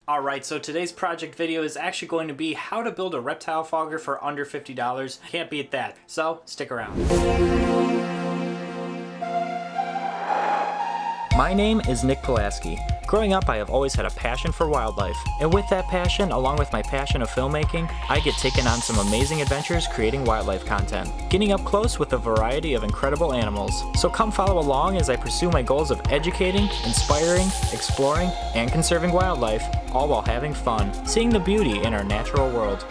Alright, so today's project video is actually going to be how to build a reptile fogger for under $50. Can't beat that. So, stick around. My name is Nick Pulaski. Growing up, I have always had a passion for wildlife, and with that passion, along with my passion of filmmaking, I get taken on some amazing adventures creating wildlife content, getting up close with a variety of incredible animals. So come follow along as I pursue my goals of educating, inspiring, exploring, and conserving wildlife, all while having fun, seeing the beauty in our natural world.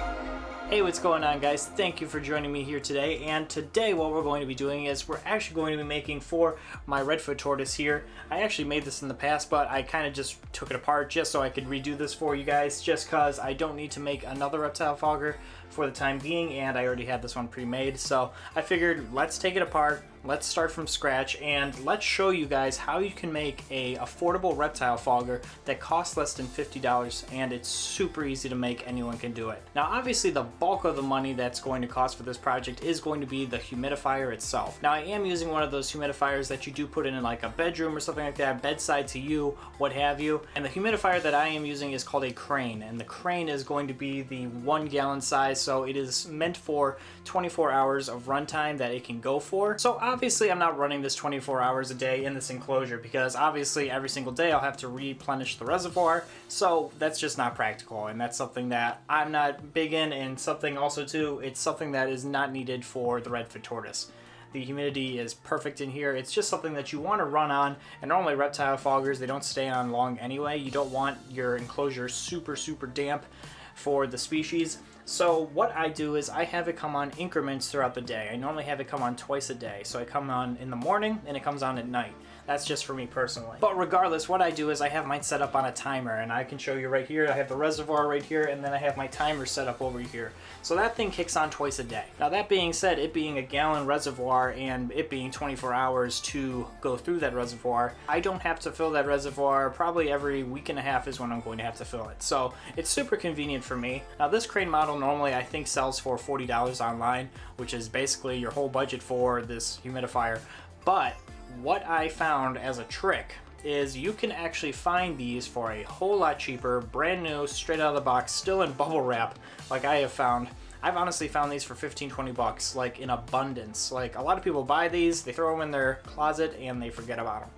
Hey, what's going on, guys? Thank you for joining me here today. And today what we're going to be doing is we're actually going to be making for my redfoot tortoise here. I actually made this in the past, but I kind of just took it apart just so I could redo this for you guys, just because I don't need to make another reptile fogger for the time being, and I already had this one pre-made. So I figured, let's take it apart, let's start from scratch, and let's show you guys how you can make a affordable reptile fogger that costs less than $50, and it's super easy to make. Anyone can do it. Now obviously the bulk of the money that's going to cost for this project is going to be the humidifier itself. Now I am using one of those humidifiers that you do put in like a bedroom or something like that, bedside to you, what have you. And the humidifier that I am using is called a crane, and the crane is going to be the 1 gallon size, so it is meant for 24 hours of runtime that it can go for. So obviously I'm not running this 24 hours a day in this enclosure, because obviously every single day I'll have to replenish the reservoir, so that's just not practical, and that's something that I'm not big in, and something also too, it's something that is not needed for the redfoot tortoise. The humidity is perfect in here. It's just something that you want to run on, and normally reptile foggers, they don't stay on long anyway. You don't want your enclosure super damp for the species. So what I do is I have it come on increments throughout the day. I normally have it come on twice a day. So I come on in the morning and it comes on at night. That's just for me personally. But regardless, what I do is I have mine set up on a timer, and I can show you right here. I have the reservoir right here, and then I have my timer set up over here. So that thing kicks on twice a day. Now that being said, it being a gallon reservoir and it being 24 hours to go through that reservoir, I don't have to fill that reservoir. Probably every week and a half is when I'm going to have to fill it. So it's super convenient for me. Now this crane model normally I think sells for $40 online, which is basically your whole budget for this humidifier. But what I found as a trick is you can actually find these for a whole lot cheaper, brand new, straight out of the box, still in bubble wrap, like I have found. I've honestly found these for 15-20 bucks, like in abundance. Like a lot of people buy these, they throw them in their closet and they forget about them.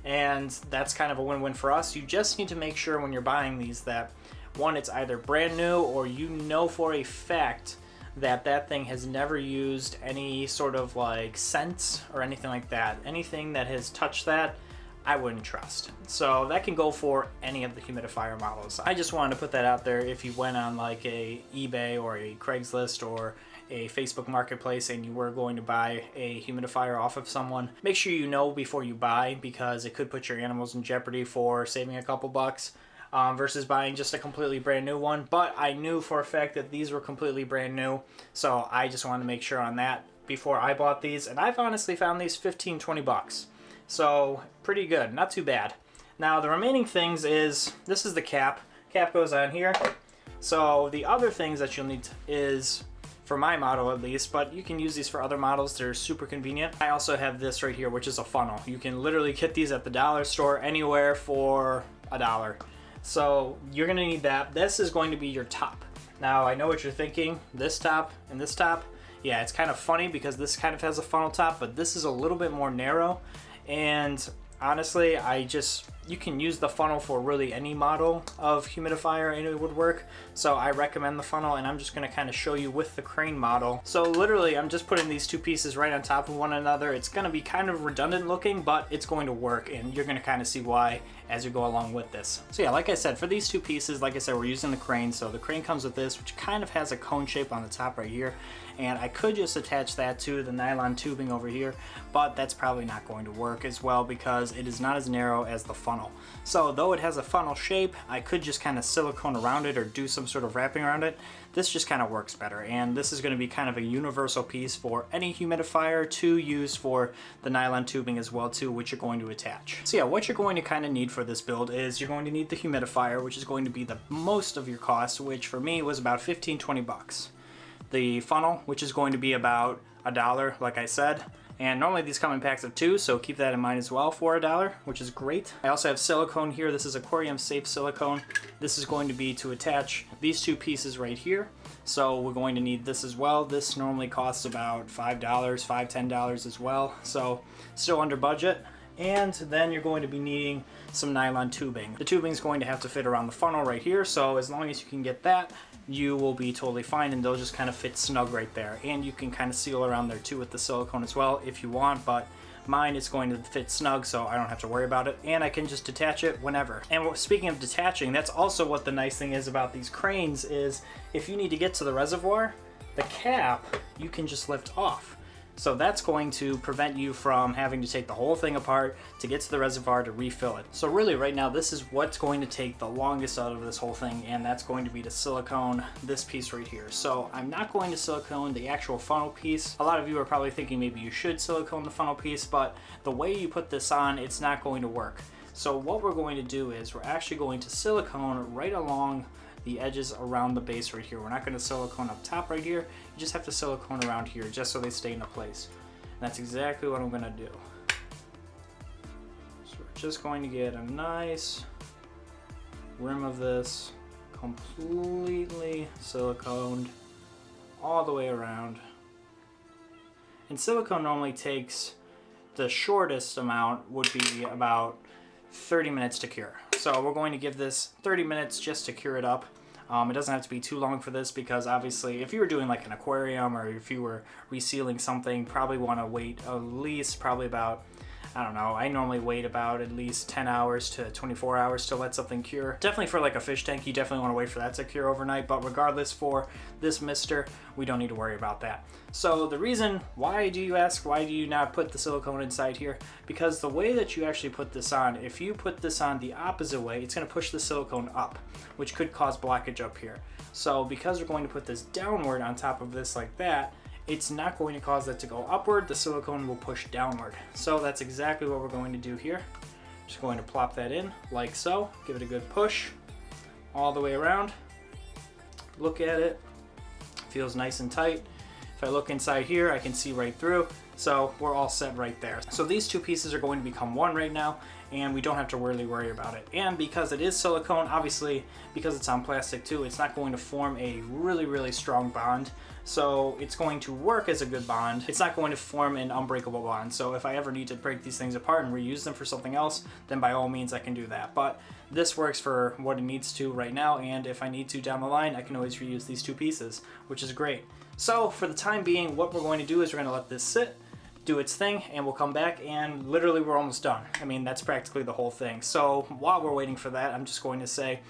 And that's kind of a win-win for us. You just need to make sure when you're buying these that, one, it's either brand new, or you know for a fact that that thing has never used any sort of like scent or anything like that. Anything that has touched that, I wouldn't trust. So that can go for any of the humidifier models. I just wanted to put that out there. If you went on like a eBay or a Craigslist or a Facebook marketplace and you were going to buy a humidifier off of someone, make sure you know before you buy, because it could put your animals in jeopardy for saving a couple bucks. Versus buying just a completely brand new one. But I knew for a fact that these were completely brand new, so I just wanted to make sure on that before I bought these, and I've honestly found these 15-20 bucks. So pretty good, not too bad. Now the remaining things is, this is the cap. Cap goes on here. So the other things that you'll need is, for my model at least, but you can use these for other models, they're super convenient. I also have this right here, which is a funnel. You can literally get these at the dollar store anywhere for $1. So you're gonna need that. This is going to be your top. Now I know what you're thinking, this top and this top. Yeah, it's kind of funny because this kind of has a funnel top, but this is a little bit more narrow. And honestly, you can use the funnel for really any model of humidifier and it would work. So I recommend the funnel, and I'm just gonna kind of show you with the crane model. So literally I'm just putting these two pieces right on top of one another. It's gonna be kind of redundant looking, but it's going to work, and you're gonna kind of see why as you go along with this. So yeah, like I said, for these two pieces, like I said, we're using the crane. So the crane comes with this, which kind of has a cone shape on the top right here. And I could just attach that to the nylon tubing over here, but that's probably not going to work as well because it is not as narrow as the funnel. So though it has a funnel shape, I could just kind of silicone around it or do some sort of wrapping around it. This just kind of works better, and this is going to be kind of a universal piece for any humidifier to use for the nylon tubing as well too, which you're going to attach. So yeah, what you're going to kind of need for this build is you're going to need the humidifier, which is going to be the most of your cost, which for me was about 15-20 bucks. The funnel, which is going to be about $1, like I said, And normally these come in packs of 2, so keep that in mind as well for $1, which is great. I also have silicone here. This is aquarium safe silicone. This is going to be to attach these 2 pieces right here. So we're going to need this as well. This normally costs about $5, $10 as well. So still under budget. And then you're going to be needing some nylon tubing. The tubing is going to have to fit around the funnel right here, so as long as you can get that, you will be totally fine, and they'll just kind of fit snug right there. And you can kind of seal around there too with the silicone as well if you want, but mine is going to fit snug, so I don't have to worry about it, and I can just detach it whenever. And speaking of detaching, that's also what the nice thing is about these cranes is if you need to get to the reservoir, the cap you can just lift off. So that's going to prevent you from having to take the whole thing apart to get to the reservoir to refill it. So really right now, this is what's going to take the longest out of this whole thing, and that's going to be to silicone this piece right here. So I'm not going to silicone the actual funnel piece. A lot of you are probably thinking maybe you should silicone the funnel piece, but the way you put this on, it's not going to work. So what we're going to do is we're actually going to silicone right along the edges around the base right here. We're not going to silicone up top right here. You just have to silicone around here just so they stay into place. And that's exactly what I'm going to do. So we're just going to get a nice rim of this completely siliconed all the way around. And silicone normally takes, the shortest amount would be about 30 minutes to cure. So we're going to give this 30 minutes just to cure it up. It doesn't have to be too long for this because obviously if you were doing like an aquarium or if you were resealing something, probably want to wait at least probably about, I don't know, I normally wait about at least 10 hours to 24 hours to let something cure. Definitely for like a fish tank, you definitely want to wait for that to cure overnight, but regardless for this mister, we don't need to worry about that. So the reason, why do you ask, why do you not put the silicone inside here? Because the way that you actually put this on, if you put this on the opposite way, it's going to push the silicone up, which could cause blockage up here. So because we're going to put this downward on top of this like that, it's not going to cause that to go upward. The silicone will push downward. So that's exactly what we're going to do here. Just going to plop that in like so. Give it a good push all the way around. Look at it. Feels nice and tight. If I look inside here, I can see right through. So we're all set right there. So these 2 pieces are going to become one right now, and we don't have to really worry about it. And because it is silicone, obviously, because it's on plastic too, it's not going to form a really, really strong bond. So it's going to work as a good bond. It's not going to form an unbreakable bond. So if I ever need to break these things apart and reuse them for something else, then by all means I can do that. But this works for what it needs to right now, and if I need to down the line, I can always reuse these 2 pieces, which is great. So for the time being, what we're going to do is we're going to let this sit, do its thing, and we'll come back, and literally we're almost done. I mean, that's practically the whole thing. So while we're waiting for that, I'm just going to say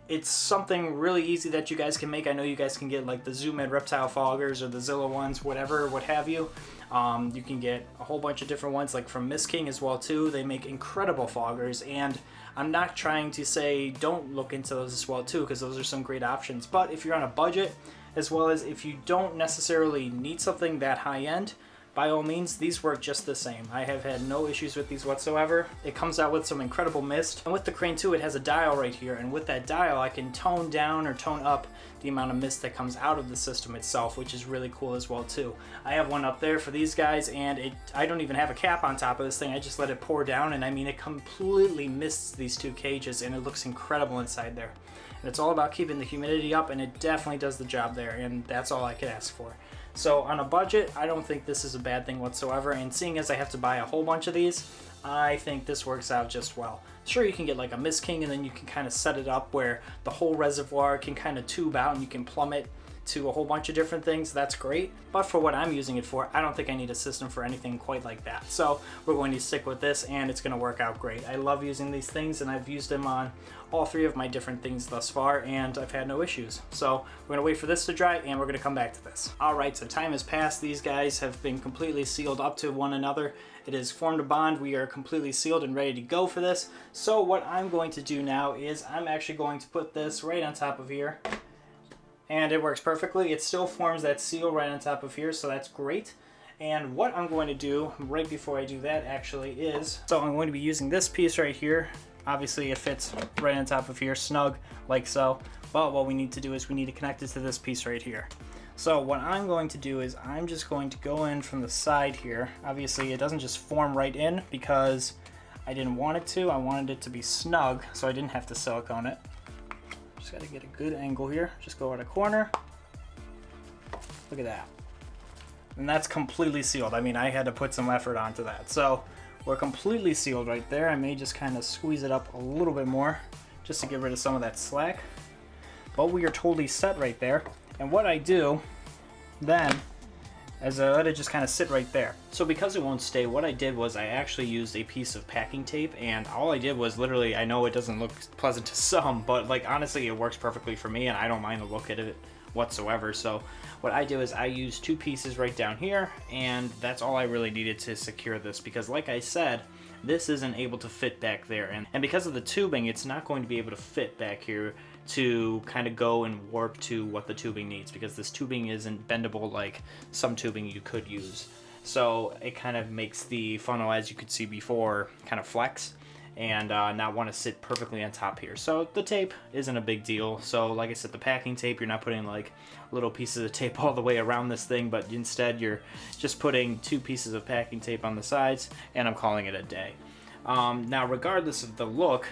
it's something really easy that you guys can make. I know you guys can get like the Zoom Ed Reptile Foggers or the Zilla ones, whatever, what have you. You can get a whole bunch of different ones like from Miss King as well too. They make incredible foggers, and I'm not trying to say don't look into those as well too, because those are some great options. But if you're on a budget, as well as if you don't necessarily need something that high end, by all means, these work just the same. I have had no issues with these whatsoever. It comes out with some incredible mist. And with the crane too, it has a dial right here. And with that dial, I can tone down or tone up the amount of mist that comes out of the system itself, which is really cool as well too. I have one up there for these guys, and I don't even have a cap on top of this thing. I just let it pour down, and I mean, it completely mists these 2 cages, and it looks incredible inside there. And it's all about keeping the humidity up, and it definitely does the job there, and that's all I could ask for. So on a budget, I don't think this is a bad thing whatsoever, and seeing as I have to buy a whole bunch of these, I think this works out just well. Sure, you can get like a Miss King, and then you can kind of set it up where the whole reservoir can kind of tube out and you can plumb it to a whole bunch of different things. That's great, but for what I'm using it for, I don't think I need a system for anything quite like that. So we're going to stick with this, and it's going to work out great. I love using these things, and I've used them on all 3 of my different things thus far, and I've had no issues. So we're going to wait for this to dry, and we're going to come back to this. All right, so time has passed. These guys have been completely sealed up to one another. It has formed a bond. We are completely sealed and ready to go for this. So what I'm going to do now is I'm actually going to put this right on top of here, and it works perfectly. It still forms that seal right on top of here, so that's great. And what I'm going to do right before I do that actually is, so I'm going to be using this piece right here. Obviously it fits right on top of here, snug, like so. But what we need to do is we need to connect it to this piece right here. So what I'm going to do is I'm just going to go in from the side here. Obviously it doesn't just form right in because I didn't want it to. I wanted it to be snug so I didn't have to silicone it. Just got to get a good angle here. Just go at a corner. Look at that. And that's completely sealed. I mean, I had to put some effort onto that. So we're completely sealed right there. I may just kind of squeeze it up a little bit more just to get rid of some of that slack. But we are totally set right there. And what I do then is I let it just kind of sit right there. So because it won't stay, what I did was I actually used a piece of packing tape, and all I did was literally, I know it doesn't look pleasant to some, but like honestly it works perfectly for me and I don't mind the look at it whatsoever. So what I do is I use 2 pieces right down here, and that's all I really needed to secure this, because like I said, this isn't able to fit back there, and because of the tubing, it's not going to be able to fit back here to kind of go and warp to what the tubing needs, because this tubing isn't bendable like some tubing you could use. So it kind of makes the funnel, as you could see before, kind of flex and not want to sit perfectly on top here. So the tape isn't a big deal. So like I said, the packing tape, you're not putting like little pieces of tape all the way around this thing, but instead you're just putting 2 pieces of packing tape on the sides, and I'm calling it a day. Now regardless of the look,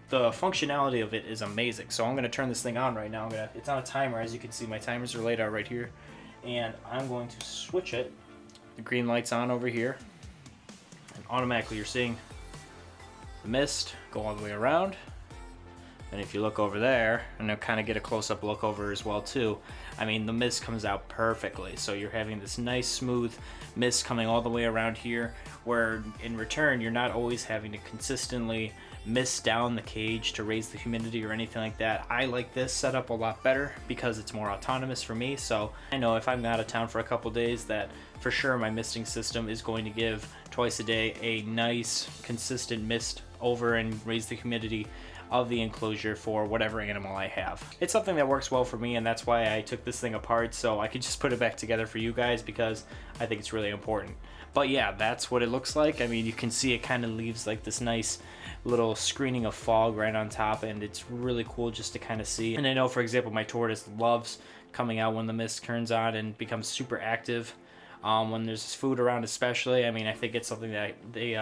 the functionality of it is amazing. So I'm going to turn this thing on right now. It's on a timer, as you can see. My timers are laid out right here, and I'm going to switch it. The green light's on over here, and automatically you're seeing the mist go all the way around. And if you look over there, and I'll kind of get a close-up look over as well too, I mean the mist comes out perfectly. So you're having this nice smooth mist coming all the way around here, where in return you're not always having to consistently mist down the cage to raise the humidity or anything like that. I like this setup a lot better because it's more autonomous for me. So I know if I'm out of town for a couple days that for sure my misting system is going to give twice a day a nice consistent mist over and raise the humidity of the enclosure for whatever animal I have. It's something that works well for me, and that's why I took this thing apart so I could just put it back together for you guys, because I think it's really important. But yeah, that's what it looks like. I mean, you can see it kind of leaves like this nice little screening of fog right on top, and it's really cool just to kind of see. And I know, for example, my tortoise loves coming out when the mist turns on and becomes super active. When there's food around especially. I mean, I think it's something that they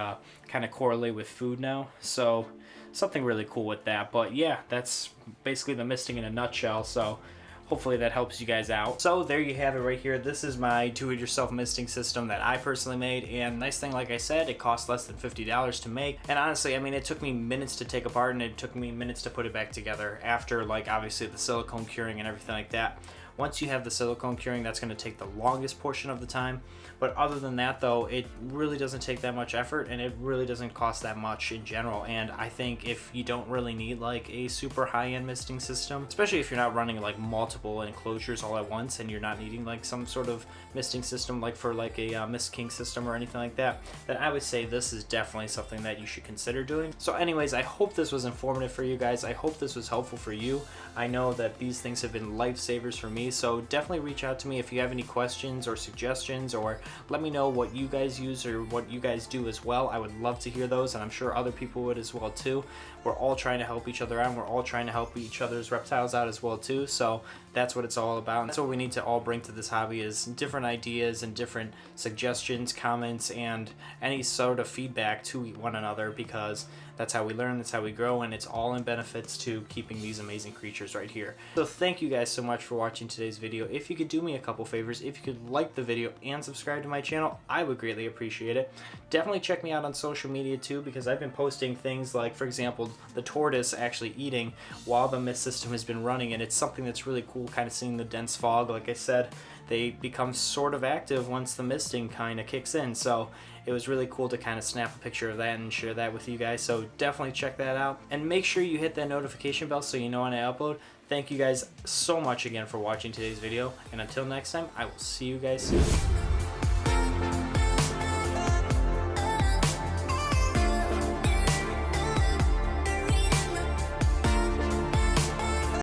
kind of correlate with food now. So something really cool with that. But yeah, that's basically the misting in a nutshell. So hopefully that helps you guys out. So there you have it right here. This is my do-it-yourself misting system that I personally made, and nice thing, like I said, it cost less than $50 to make. And honestly, I mean, it took me minutes to take apart, and it took me minutes to put it back together after, like, obviously the silicone curing and everything like that. Once you have the silicone curing, that's going to take the longest portion of the time. But other than that, though, it really doesn't take that much effort, and it really doesn't cost that much in general. And I think if you don't really need like a super high-end misting system, especially if you're not running like multiple enclosures all at once and you're not needing like some sort of misting system like for like a Mist King system or anything like that, then I would say this is definitely something that you should consider doing. So anyways, I hope this was informative for you guys. I hope this was helpful for you. I know that these things have been lifesavers for me, so definitely reach out to me if you have any questions or suggestions, or let me know what you guys use or what you guys do as well. I would love to hear those, and I'm sure other people would as well too. We're all trying to help each other out, and we're all trying to help each other's reptiles out as well too. So that's what it's all about. That's what we need to all bring to this hobby, is different ideas and different suggestions, comments, and any sort of feedback to one another, because that's how we learn, that's how we grow, and it's all in benefits to keeping these amazing creatures right here. So thank you guys so much for watching today's video. If you could do me a couple favors, if you could like the video and subscribe to my channel, I would greatly appreciate it. Definitely check me out on social media too, because I've been posting things like, for example, the tortoise actually eating while the mist system has been running, and it's something that's really cool, kind of seeing the dense fog. Like I said, they become sort of active once the misting kind of kicks in, so it was really cool to kind of snap a picture of that and share that with you guys. So definitely check that out, and make sure you hit that notification bell so you know when I upload. Thank you guys so much again for watching today's video, and until next time, I will see you guys soon.